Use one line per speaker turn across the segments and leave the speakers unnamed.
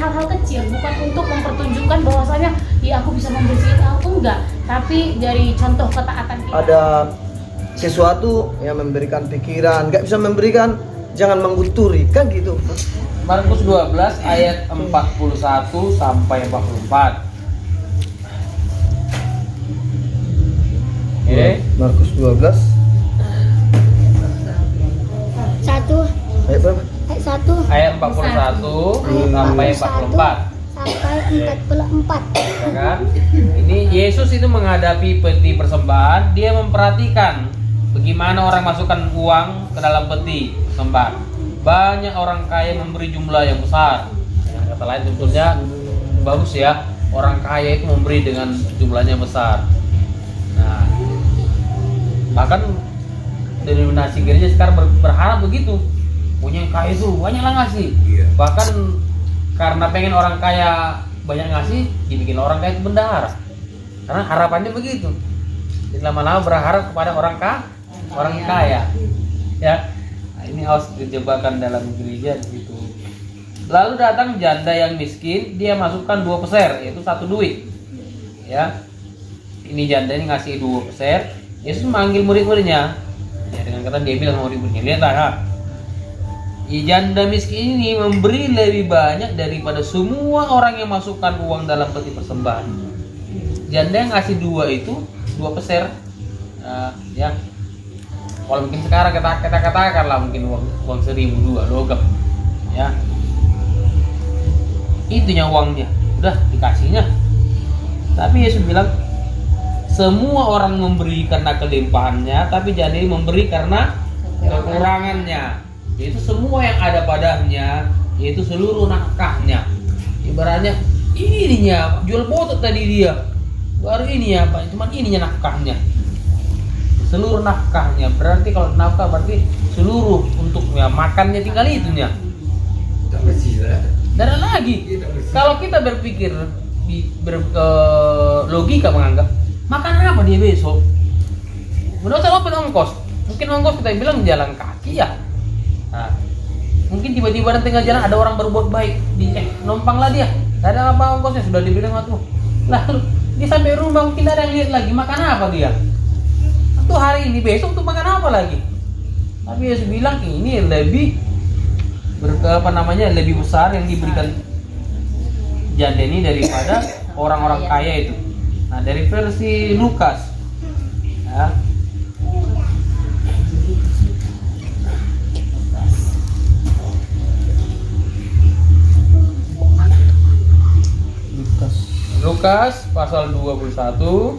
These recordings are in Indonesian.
hal-hal kecil, bukan untuk mempertunjukkan bahwasanya ya aku bisa membersihin aku, enggak, tapi dari contoh ketaatan kita.
Ada sesuatu yang memberikan pikiran, nggak bisa memberikan, jangan mengguturi, kan gitu.
Markus 12 ayat 41 sampai 44. Oke.
Markus 12
1
ayat berapa?
ayat 1
Ayat 41 sampai 44.
sampai 44.
Ya kan? Ini Yesus itu menghadapi peti persembahan, dia memperhatikan bagaimana orang masukkan uang ke dalam peti persembahan. Banyak orang kaya memberi jumlah yang besar. Ya, kata lain tentunya bagus ya, orang kaya itu memberi dengan jumlahnya besar. Nah, bahkan denominasi gereja sekarang berharap begitu, punya yang kaya itu banyaklah ngasih. Bahkan karena pengen orang kaya banyak ngasih, dibikin orang kaya itu bendahara. Karena harapannya begitu. Jadi lama-lama berharap kepada orang kaya. Ya, nah, ini harus dijebakan dalam gereja gitu. Lalu datang janda yang miskin, dia masukkan 2 peser, yaitu 1 duit. Ya, ini janda ini ngasih 2 peser. Yesus memanggil murid-muridnya. Ya, dengan kata dia bilang sama murid-muridnya, lihatlah, ha. Janda miskin ini memberi lebih banyak daripada semua orang yang masukkan uang dalam peti persembahan. Janda yang ngasih 2 itu 2 peser. Ya, kalau mungkin sekarang kita katakanlah mungkin uang 1.000 2 logam. Ya, itunya uangnya, udah dikasihnya. Tapi Yesus bilang semua orang memberi karena kelimpahannya, tapi janda ini memberi karena kekurangannya. Yaitu semua yang ada padanya, yaitu seluruh nafkahnya. Ibaratnya ininya jual botok tadi dia, baru ini ya Pak, cuman ininya nafkahnya, seluruh nafkahnya. Berarti kalau nafkah berarti seluruh untuk ya makannya tinggal itunya. Dan lagi kalau kita berpikir logika menganggap makan apa dia besok, menurut saya apa ongkos? Mungkin ongkos kita bilang jalan kaki ya. Nah, mungkin tiba-tiba di tengah jalan ada orang berbuat baik, numpanglah dia, gak ada apa ongkosnya, sudah dibilang waktu. Lalu dia sampai rumah mungkin ada yang lihat lagi makan apa dia. Itu hari ini, besok tuh makan apa lagi. Tapi Yesus bilang ini lebih lebih besar yang diberikan janda ini daripada orang-orang kaya itu. Nah, dari versi Lukas, ya. Lukas pasal 21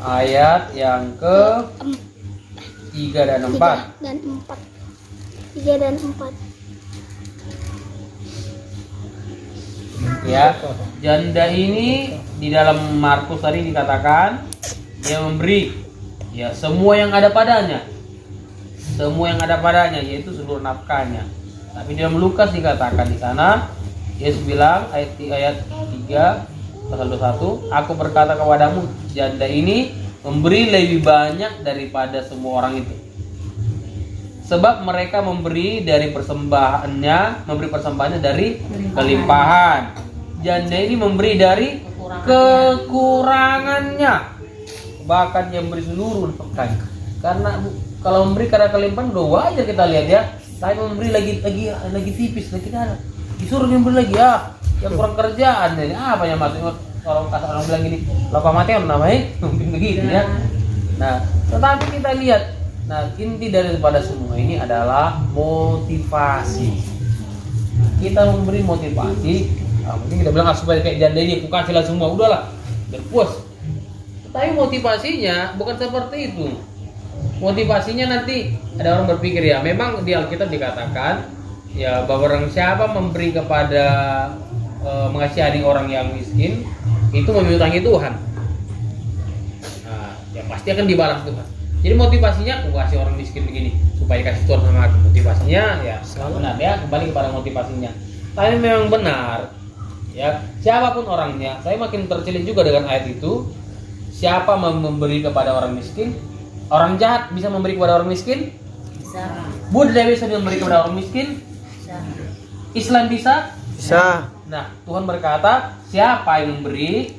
ayat yang ke 3 dan 4.
3 dan 4.
Ya, janda ini di dalam Markus tadi dikatakan dia memberi ya semua yang ada padanya. Semua yang ada padanya yaitu seluruh nafkahnya. Tapi di dalam Lukas dikatakan di sana Yesus bilang ayat 3 pasal 21, aku berkata kepadamu, janda ini memberi lebih banyak daripada semua orang itu. Sebab mereka memberi dari persembahannya dari kelimpahan. Janda ini memberi dari kekurangannya. Bahkan dia memberi seluruh nafkahnya. Karena kalau memberi karena kelimpahan udah wajar kita lihat ya. Saya memberi lagi tipis, lagi ada. Disuruh memberi lagi ya. Yang kurang kerjaan ini apa yang masuk kalau kata orang bilang gini, lupa matian namanya mungkin begitu ya. Nah, tetapi kita lihat, nah inti daripada semua ini adalah motivasi. Kita memberi motivasi, mungkin kita bilang supaya kayak janda ini, aku kasihlah semua, udahlah, berpuas. Tapi motivasinya bukan seperti itu. Motivasinya nanti ada orang berpikir ya, memang di Alkitab dikatakan ya bahwa orang siapa memberi kepada mengasihani orang yang miskin itu memintangi Tuhan. Nah, ya pasti akan dibalas Tuhan. Jadi motivasinya aku kasih orang miskin begini supaya kasih Tuhan sama aku. Motivasinya ya selalu benar ya, kembali kepada motivasinya. Tapi memang benar ya, siapapun orangnya. Saya makin tercelik juga dengan ayat itu. Siapa memberi kepada orang miskin? Orang jahat bisa memberi kepada orang miskin?
Bisa.
Buddha bisa memberi kepada orang miskin.
Bisa.
Islam bisa.
Bisa.
Nah, Tuhan berkata, siapa yang memberi,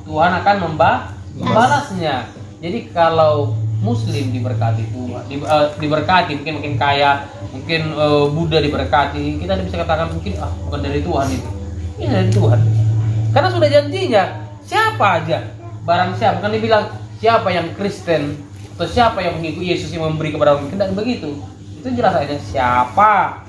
Tuhan akan membalasnya. Jadi kalau Muslim diberkati Tuhan, diberkati, mungkin makin kaya, mungkin Buddha diberkati, kita bisa katakan mungkin bukan dari Tuhan itu. Ini dari Tuhan. Karena sudah janjinya, siapa aja, barang siapa, kan dibilang siapa yang Kristen atau siapa yang mengikuti Yesus yang memberi kepada orang, tidak begitu. Itu jelas aja siapa,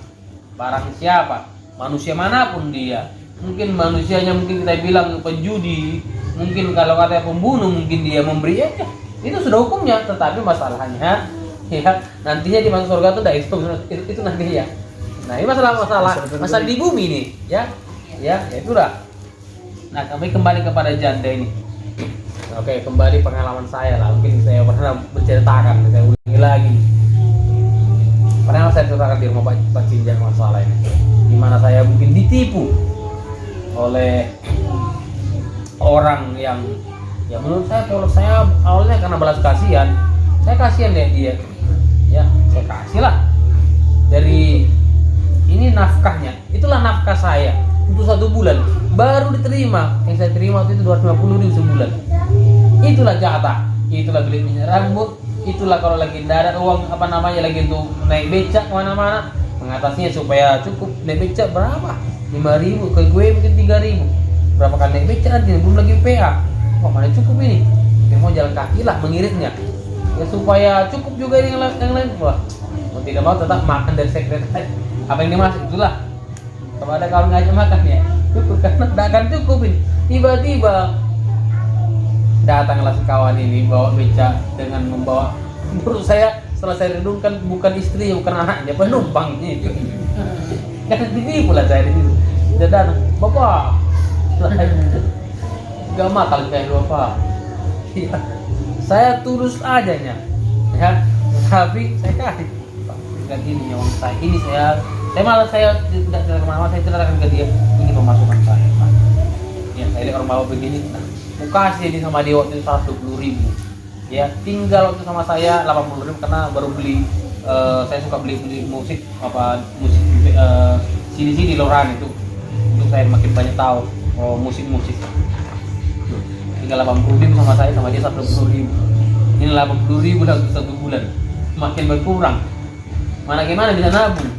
barang siapa, manusia manapun dia. Mungkin manusianya mungkin kita bilang penjudi, mungkin kalau katanya pembunuh, mungkin dia memberi aja. Itu sudah hukumnya, tetapi masalahnya ya nantinya di masuk surga itu itu nantinya. Nah, ini masalah di bumi nih, ya itulah. Nah, kami kembali kepada janda ini. Oke, kembali pengalaman saya lah. Mungkin saya pernah menceritakan, saya ulangi lagi. Pernah saya ceritakan di rumah Pak Cinjang masalah ini, di mana saya mungkin ditipu oleh orang yang ya menurut saya, kalau saya awalnya karena balas kasihan, saya kasihan deh dia, ya saya kasih lah dari ini nafkahnya, itulah nafkah saya untuk 1 bulan baru diterima. Yang saya terima waktu itu 250.000 sebulan. Itulah jatah, itulah beli minyak rambut, itulah kalau lagi tidak ada uang lagi untuk naik becak kemana-mana, mengatasinya supaya cukup. Naik becak berapa? 5.000, ke gue mungkin 3.000. Berapa kali naik becak nanti, belum lagi PA. Wah, mana cukup ini? Kita mau jalan kaki lah mengiritnya. Ya supaya cukup juga yang lain. Wah, mau tidak mau tetap makan dari sekretariat. Apa yang dimasak itulah. Kalau ada kawan ngajak makan ya, cukup karena tidak akan cukup ini. Tiba-tiba datanglah si kawan ini bawa beca dengan membawa, menurut saya setelah saya redungkan bukan istri, bukan anaknya, penumpangnya itu. Karena ditipu lah saya di situ. Dia datang, bapak, gak makal kayak bapak. Ya, saya tulus aja nya, ya. Tapi saya kasih, Pak, dengan ini yang saya ini saya malah saya tidak kemana-mana, saya ceritakan ke dia, ini pemasukan saya, Pak. Ya, saya lihat orang bawa begini, nah, mau kasih ini sama dia waktu itu 120.000. Ya, tinggal waktu sama saya 80.000 karena baru beli. Saya suka beli musik CD Loran itu untuk saya makin banyak tahu musik. Tinggal 80.000 sama saya, sama dia 120.000. Ini 80.000 dalam 1 bulan, makin berkurang. Mana gimana bisa nabung?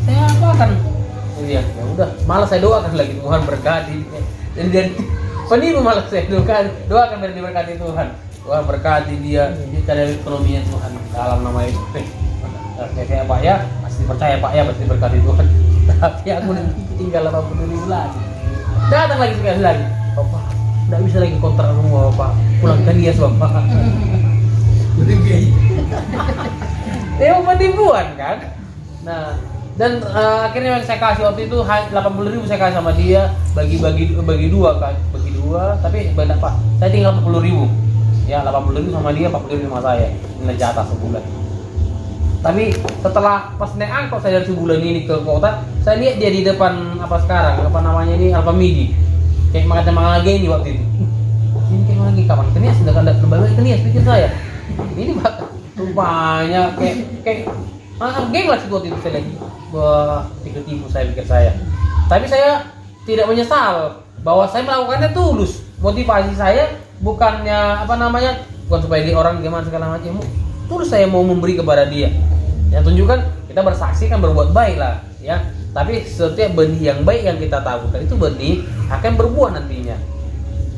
Saya apa kan? Ya udah, malah saya doakan lagi Tuhan berkati. Jadi dari penipu malah saya doakan biar diberkati Tuhan. Tuhan berkati dia dari ekonominya Tuhan dalam nama itu. Saya Pak ya, pasti percaya Pak ya, pasti berkati Tuhan. Tapi aku tinggal 80.000 lagi. Datang lagi sekali lagi, Bapak, tidak bisa lagi kontrak rumah Bapak, pulangkan dia Bapak. Dia mau penipuan kan? Nah, dan akhirnya yang saya kasih waktu itu 80.000 saya kasih sama dia, bagi dua kan, bagi dua, tapi banyak Pak, saya tinggal 40.000. Ya 80.000 sama dia, 40.000 sama saya. Ini jatah sebulan. Tapi setelah pas naik angkot saya dari sebulan ini ke kota, saya lihat dia di depan apa namanya Alfa Midi. Kayak makan lagi ini waktu itu. Ini kayak lagi kapan? Kenias sudah ada kembali Kenias pikir saya. Ini Pak, rupanya kayak geng lah waktu itu saya lagi. Wah, tipu saya pikir saya. Tapi saya tidak menyesal bahwa saya melakukannya tulus. Motivasi saya bukannya bukan supaya dia orang gimana segala macam. Tulus saya mau memberi kepada dia. Ya tunjukkan kita bersaksi kan berbuat baik lah, ya. Tapi setiap benih yang baik yang kita taburkan itu benih akan berbuah nantinya.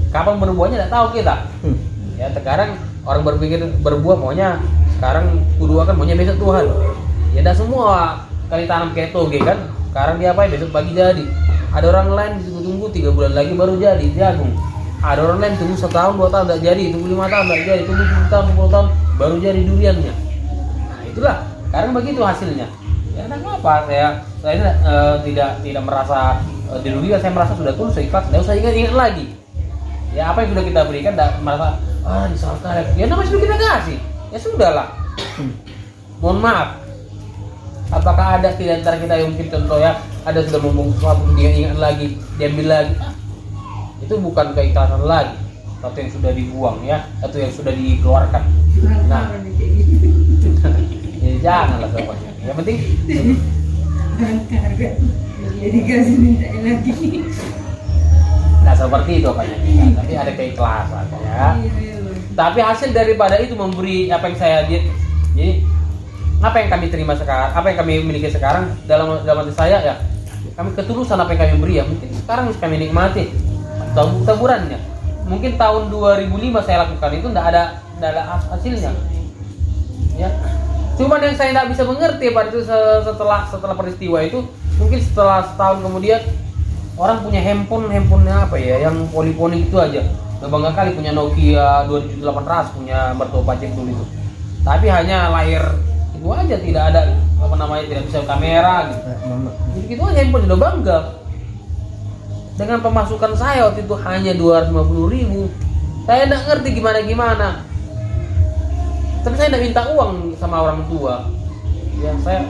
Kapan berbuahnya tidak tahu kita. Ya sekarang orang berpikir berbuah maunya sekarang kedua kan maunya besok Tuhan. Ya dah semua kali tanam kayak toge kan. Sekarang dia apa besok pagi jadi. Ada orang lain tunggu 3 bulan lagi baru jadi jagung. Ada orang lain tunggu 1 tahun 2 tahun tidak jadi, tunggu 5 tahun tidak jadi, tunggu 10 tahun 10 tahun baru jadi duriannya. Nah itulah, sekarang begitu hasilnya. Ya tidak apa, saya tidak merasa dirugikan, saya merasa sudah tulus, ikhlas, tidak usah ingat lagi. Ya apa yang sudah kita berikan, tidak merasa disalahkan. Ya namanya sudah kita kasih, ya sudahlah. Mohon maaf. Apakah ada di antara kita yang mungkin contoh ya, ada sudah ngomong sesuatu dia ingat lagi, dia ambil lagi. Itu bukan keikhlasan lagi. atau yang sudah dibuang ya, atau yang sudah dikeluarkan. Nah, ya janganlah sobatnya. Yang penting
jadi kasih minta lagi.
nah seperti itu kan ya. Tapi ada keikhlasan ya. Tapi hasil daripada itu memberi apa yang saya lihat. Jadi apa yang kami terima sekarang, apa yang kami miliki sekarang dalam hati saya ya, kami ketulusan apa yang kami beri ya. Mungkin sekarang kami nikmati taburannya. Mungkin tahun 2005 saya lakukan itu tidak ada hasilnya. Ya. Cuman yang saya tidak bisa mengerti pada itu setelah peristiwa itu, mungkin setelah setahun kemudian orang punya handphonenya apa ya, yang poli itu aja. Bangga kali punya Nokia 2800, punya mertua pacek dulu itu. Tapi hanya layar itu aja, tidak ada apa namanya, tidak bisa kamera gitu. Jadi gitu aja handphone sudah bangga. Dengan pemasukan saya waktu itu hanya 250.000. Saya tidak ngerti gimana. Tapi saya tidak minta uang sama orang tua. Ya saya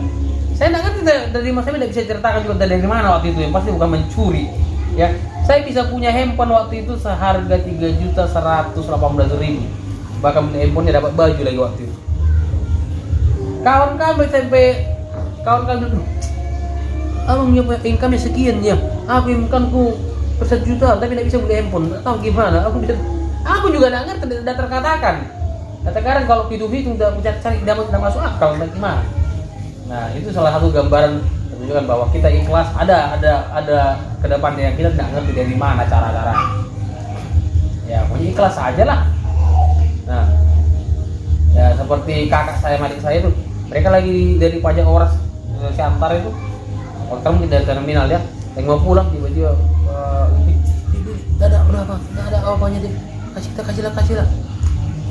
tidak ngerti dari mana, saya tidak bisa ceritakan juga dari mana waktu itu. Yang pasti bukan mencuri. Ya, saya bisa punya handphone waktu itu seharga 3.118.000. Bahkan handphonenya dapat baju lagi waktu itu. Kawan kami dulu, abang punya income sekian ya, aku income-ku per 1 juta tapi tidak bisa beli handphone. Tak tahu gimana, aku juga tidak ngerti, tidak terkatakan. Katakan kalau hitung cari tidak masuk akal, gimana? Nah itu salah satu gambaran menunjukkan bahwa kita ikhlas, ada ke depannya yang kita tidak ngerti dari mana cara-cara. Ya pokoknya ikhlas aja lah. Nah ya seperti kakak saya, adik saya itu, mereka lagi dari pajak Oras Siantar itu, waktu mungkin dari terminal ya, yang mau pulang tiba-tiba tidak ada berapa, tidak ada apanya deh, kasih lah, kasih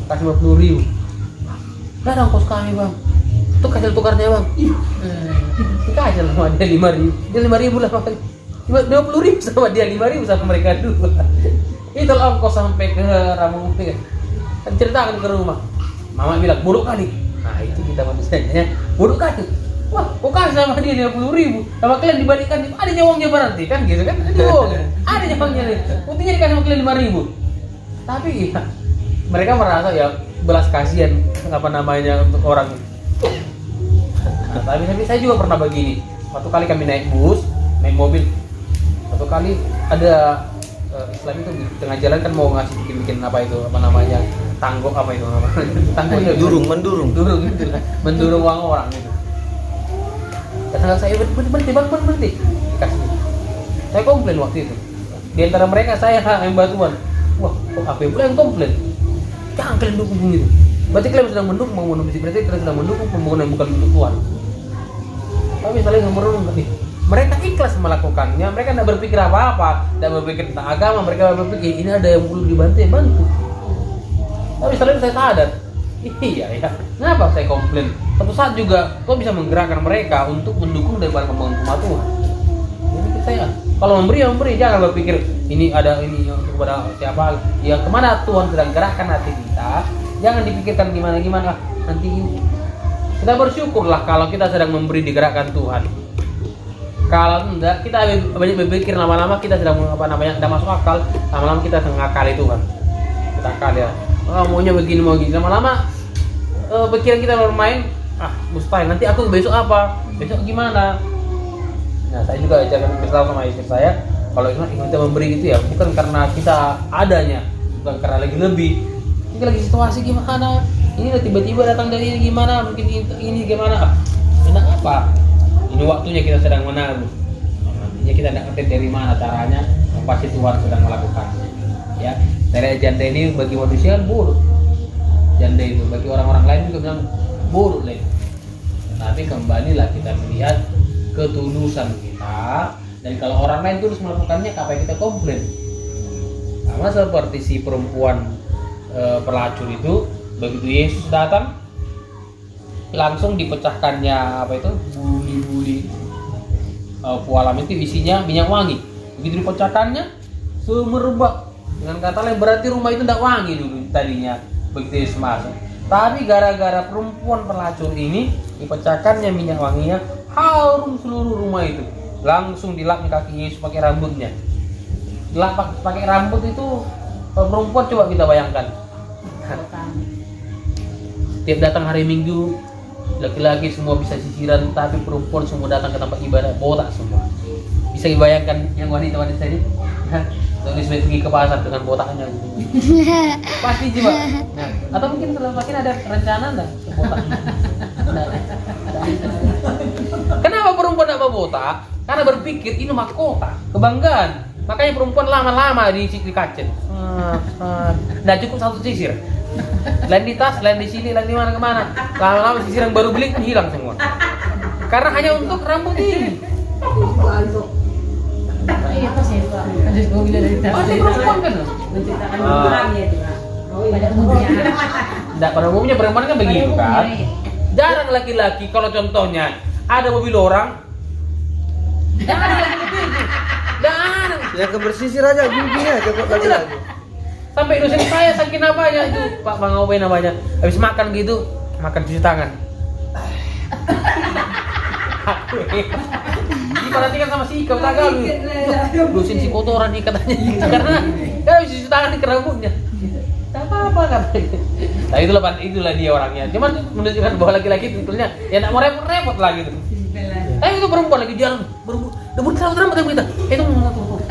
50.000. Tidak ada ongkos kami bang, itu kasih tukarnya bang. Dikasih sama dia 5.000, dia 5.000 lah bang, 20.000 sama dia, 5.000 sama mereka dua. Itu ongkos sampai ke Ramungan. Kan ceritakan ke rumah, mama bilang bodoh kali. Nah itu kita manusianya, bodoh kali. Wah, kok kasih sama dia 50.000, sama kalian dibalikan, ada nyawangnya berarti kan gitu kan? Ada nyawangnya nih, putihnya dikasih sama kalian 5.000. Tapi ya, mereka merasa ya belas kasihan apa namanya untuk orang. Nah, tapi saya juga pernah begini. Waktu kali kami naik naik mobil, waktu kali ada Islam itu di tengah jalan kan mau ngasih bikin apa itu apa namanya, tanggok apa itu namanya, tanggoknya mendurung uang orang itu. Kata saya berhenti bang, kasih. Saya komplain waktu itu. Di antara mereka saya yang bantuan. Wah, kok apa pula yang komplain? Jangan kalian dukung itu. Berarti kalian sedang mendukung pembangunan bisik, berarti kalian sedang mendukung pembangunan bukan untuk Tuhan. Tapi saling merenung tadi. Mereka ikhlas melakukannya, mereka tidak berpikir apa-apa, tidak berpikir tentang agama, mereka berpikir ini ada yang perlu dibantu, ya bantu. Tapi setelah itu saya sadar, iya ya, kenapa saya komplain? Satu saat juga kau bisa menggerakkan mereka untuk mendukung daripada pembangunan rumah Tuhan. Jadi saya, kalau memberi, jangan berpikir ini ada ini untuk kepada siapa, ya kemana Tuhan sedang gerakkan hati kita, jangan dipikirkan gimana nanti ini. Kita bersyukurlah kalau kita sedang memberi digerakkan Tuhan. Kalau enggak, kita banyak berpikir, lama-lama kita sedang apa namanya, tidak masuk akal, lama-lama kita ngakali Tuhan. Kita akal ya. Oh, maunya begini, lama-lama pikiran kita bermain, mustahil, nanti aku besok apa? Besok gimana? Nah, saya juga jangan beritahu sama istri saya, kalau kita memberi itu ya bukan karena kita adanya, bukan karena lagi lebih. Ini lagi situasi gimana? Ini tiba-tiba datang dari ini gimana? Mungkin ini gimana? Enak apa? Ini waktunya kita sedang menabung. Nantinya kita tidak ngerti dari mana caranya, yang pasti Tuhan sedang melakukannya. Ya, dari janda ini bagi manusia kan buruk. Janda itu bagi orang-orang lain juga bilang buruk lah. Tapi kembalilah kita melihat ketulusan kita, dan kalau orang lain tulus melakukannya, apa yang kita komplain? Sama seperti si perempuan pelacur itu, begitu Yesus datang, langsung dipecahkannya apa itu buli-buli pualam itu isinya minyak wangi. Begitu dipecahkannya semerbak. Dengan kata lain berarti rumah itu tidak wangi dulu tadinya begitu Yesus masuk. Tapi gara-gara perempuan pelacur ini dipecahkannya minyak wanginya, harum seluruh rumah itu. Langsung dilapnya kaki Yesus pakai rambutnya. Dilap pakai rambut itu Kalau perempuan coba kita bayangkan. Tiap datang hari Minggu, laki-laki semua bisa sisiran, tapi perempuan semua datang ke tempat ibadah botak semua. Bisa dibayangkan yang wanita-wanita ini? Tulis pergi ke pasar dengan botaknya. Pasti coba. Nah, atau mungkin ada rencana enggak botak? Kenapa perempuan tidak mau botak? Karena berpikir ini mahkota, kebanggaan. Makanya perempuan lama-lama di kacet. Nah cukup satu sisir. Lain di tas, lain di sini, lain di mana kemana. Lama-lama sisir yang baru beli hilang semua. Karena hanya untuk rambut ini.
Iya tas ya Pak. Ada mobil dari tas.
Pasti perempuan kan?
Menceritakan orang ya itu.
Pada umumnya.
Tidak, pada umumnya perempuan kan begitu kan. Jarang laki-laki kalau contohnya ada mobil orang. Jangan begitu. Jangan.
Ya kebersisir aja giginya cukup lagi.
Sampai dosen saya saking apanya itu Pak Bang Awe namanya. Habis makan gitu, makan cuci tangan. Diperhatikan sama si Ika tak galu. Dosen si kotoran nih katanya karena habis cuci tangan di rambutnya. Tak apa-apa kan. Nah itulah dia orangnya. Cuman menunjukkan bahwa laki-laki sebetulnya ya enggak mau repot-repot lagi tuh. Itu perempuan lagi jalan, debut rambut kita. Itu tuh.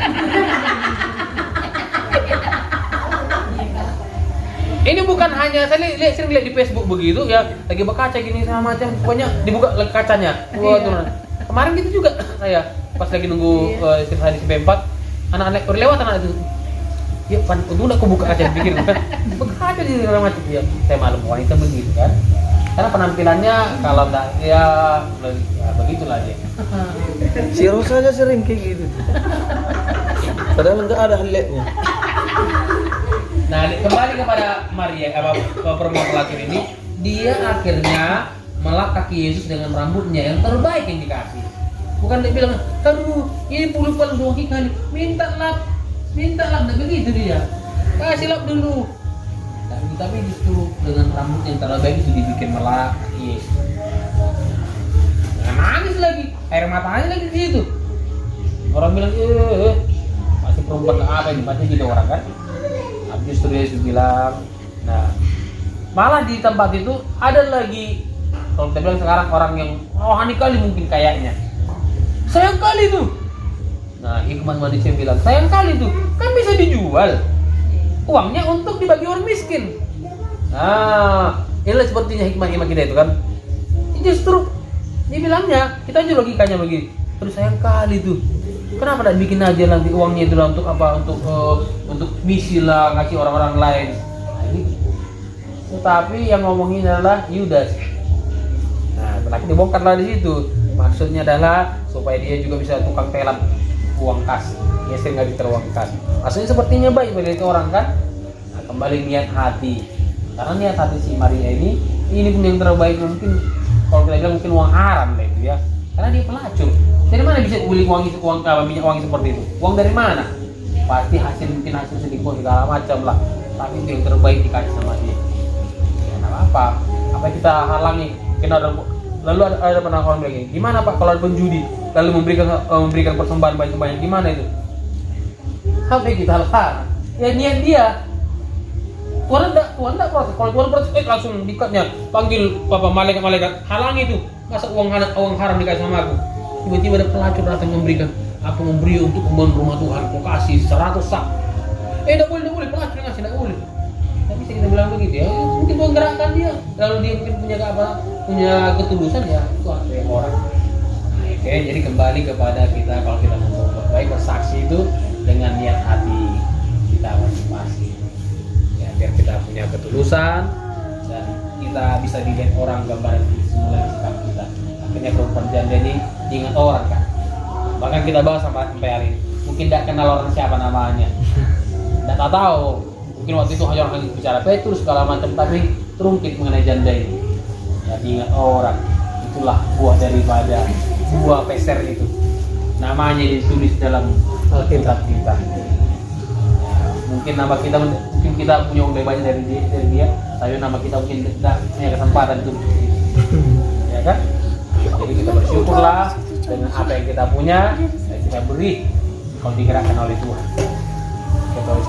Ini bukan hanya saya sering lihat di Facebook begitu ya, lagi berkaca gini sama macam, pokoknya dibuka kacanya. Wah, tuh. Kemarin gitu juga saya pas lagi nunggu istri saya di CP4, anak-anak lewat anak itu. Ya pan, udah aku buka kaca pikir kan. Berkaca di segala macam ya. Saya maklum wanita begitu kan. Karena penampilannya kalau enggak ya begitulah dia.
Si Rosa aja sering kayak gitu. Padahal enggak ada highlightnya.
Nah, kembali kepada Maria, perempuan pelacur ini, dia akhirnya melak kaki Yesus dengan rambutnya yang terbaik yang dikasih. Bukan dia bilang, aduh, ini puluh dua kali, minta lap, nggak begitu dia. Kasih lap dulu. Tapi justru dengan rambut yang terbaik itu dibikin melak kaki Yesus. Nangis lagi, air matanya lagi di situ. Orang bilang, masih perempuan apa ini, pasti gitu orang kan? Justru Yesus bilang, nah malah di tempat itu ada lagi, kalau kita bilang sekarang orang yang rohani kali mungkin kayaknya, sayang kali tuh. Nah hikmat manusia bilang, sayang kali tuh, kan bisa dijual, uangnya untuk dibagi orang miskin. Nah inilah sepertinya hikmah kita itu kan. Justru dibilangnya, kita aja logikanya begini, terus sayang kali tuh. Kenapa tidak bikin aja nanti uangnya itu untuk apa? Untuk misi lah, ngasih orang-orang lain. Nah, ini. Tetapi yang ngomongin adalah Yudas. Nah, lagi dibongkarlah di situ. Maksudnya adalah supaya dia juga bisa tukang telan uang kas. Dia sering nggak diterima uang kas. Maksudnya sepertinya baik bagi itu orang kan. Nah, kembali niat hati. Karena niat hati si Maria ini pun yang terbaik mungkin. Kalau kita bilang mungkin uang haram lah itu ya. Karena dia pelacur. Dari mana bisa beli minyak wangi seperti itu? Uang dari mana? Pasti mungkin hasil selingkuh segala macam lah. Tapi itu yang terbaik dikasih sama dia. Ya nggak apa-apa. Apa kita halangi? Lalu ada pernah orang bilang gini, gimana Pak kalau ada penjudi lalu memberikan persembahan banyak-banyak, gimana itu? Apa yang kita halang? Ya niat dia. Tuhan enggak protes. Kalau Tuhan protes, langsung dikatnya panggil malaikat halangi itu. Masa uang haram dikasih sama aku? Tiba-tiba ada pelacur datang memberi untuk membangun rumah Tuhan, kau kasih 100 sak. Tidak boleh, pelacur ngasih, tidak boleh. Tapi bisa kita bilang begitu ya, mungkin Tuhan gerakkan dia, lalu dia mungkin punya ketulusan ya, itu ada yang orang. Nah, oke, jadi kembali kepada kita kalau kita mau berbuat baik, bersaksi itu dengan niat hati kita masing-masing. Ya, biar kita punya ketulusan dan kita bisa dilihat orang gambaran semula sikap kita. Akhirnya perempuan janda ini diingat orang kan. Bahkan kita bahas sampai hari ini. Mungkin tidak kenal orang siapa namanya. Tidak tahu. Mungkin waktu itu hanya orang bicara Petrus segala macam, tapi terungkit mengenai janda ini. Ya diingat orang. Itulah buah daripada buah peser itu. Namanya ditulis dalam Alkitab kita. Ya, mungkin nama kita punya uang lebih banyak dari dia, tapi nama kita mungkin tidak punya kesempatan itu. Ya kan? Jadi kita bersyukurlah dengan apa yang kita punya dan kita beri kalau digerakkan oleh Tuhan. Kita harus